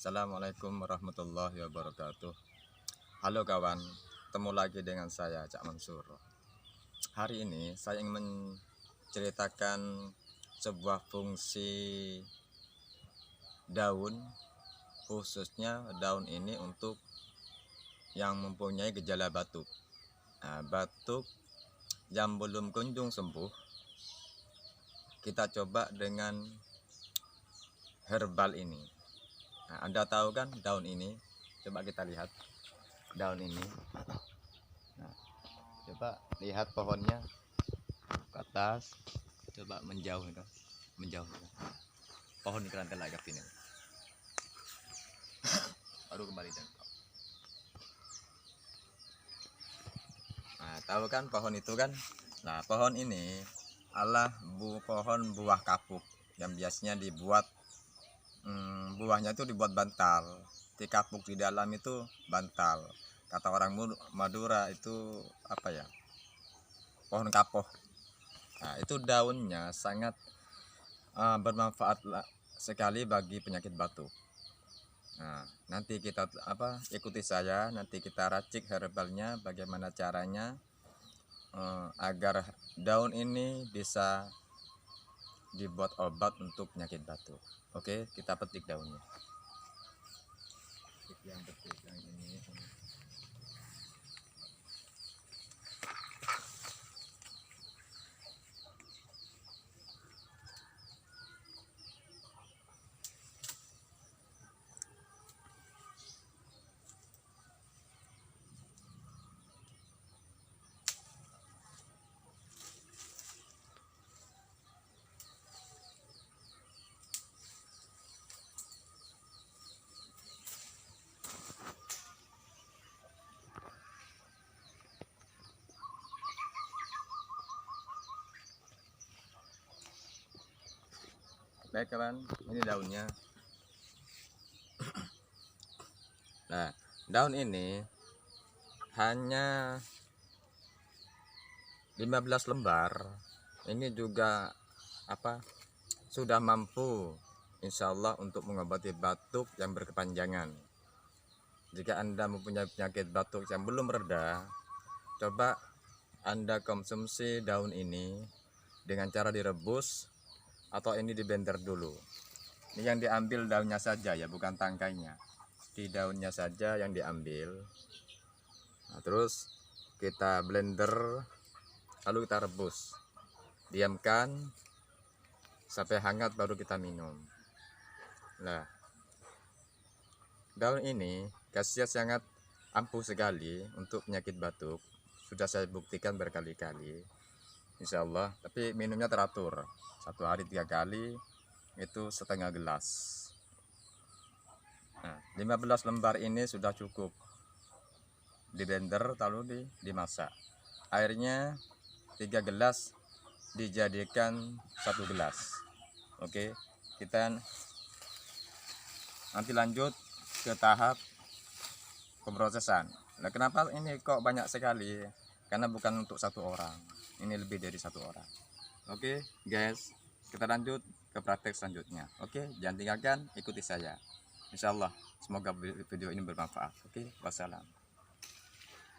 Assalamualaikum warahmatullahi wabarakatuh. Halo kawan, ketemu lagi dengan saya Cak Mansur. Hari ini saya ingin menceritakan sebuah fungsi daun, khususnya daun ini untuk yang mempunyai gejala batuk. Batuk yang belum kunjung sembuh, kita coba dengan herbal ini. Anda tahu kan daun ini? Coba kita lihat daun ini. Coba lihat pohonnya ke atas. Coba menjauh itu, menjauh. Pohon ini keren lagi ini. Baru kembali dan. Tahu kan pohon itu kan? Nah, pohon ini adalah pohon buah kapuk yang biasanya dibuat buahnya itu dibuat bantal. Di kapuk di dalam itu bantal. Kata orang Madura itu apa ya? Pohon kapoh. Nah, itu daunnya sangat bermanfaat sekali bagi penyakit batuk. Nah, nanti kita ikuti saya, nanti kita racik herbalnya, bagaimana caranya agar daun ini bisa dibuat obat untuk penyakit batuk. Oke, kita petik daunnya. Yang petik yang ini. Baik kawan, ini daunnya. Nah, daun ini hanya 15 lembar. Ini juga sudah mampu insya Allah untuk mengobati batuk yang berkepanjangan. Jika Anda mempunyai penyakit batuk yang belum reda, coba Anda konsumsi daun ini dengan cara direbus atau ini di blender dulu. Ini yang diambil daunnya saja ya, bukan tangkainya. Di daunnya saja yang diambil. Nah, terus kita blender, lalu kita rebus. Diamkan sampai hangat baru kita minum. Nah, daun ini khasiat sangat ampuh sekali untuk penyakit batuk. Sudah saya buktikan berkali-kali. Insya Allah, tapi minumnya teratur. 1 hari 3 kali, itu setengah gelas. Nah, 15 lembar ini sudah cukup. Di blender lalu dimasak. Airnya 3 gelas dijadikan 1 gelas. Oke, kita nanti lanjut ke tahap pemrosesan. Nah, kenapa ini kok banyak sekali? Karena bukan untuk 1 orang. Ini lebih dari 1 orang. Oke guys, kita lanjut ke praktek selanjutnya. Oke, jangan tinggalkan, ikuti saya. Insya Allah semoga video ini bermanfaat. Oke, wassalam.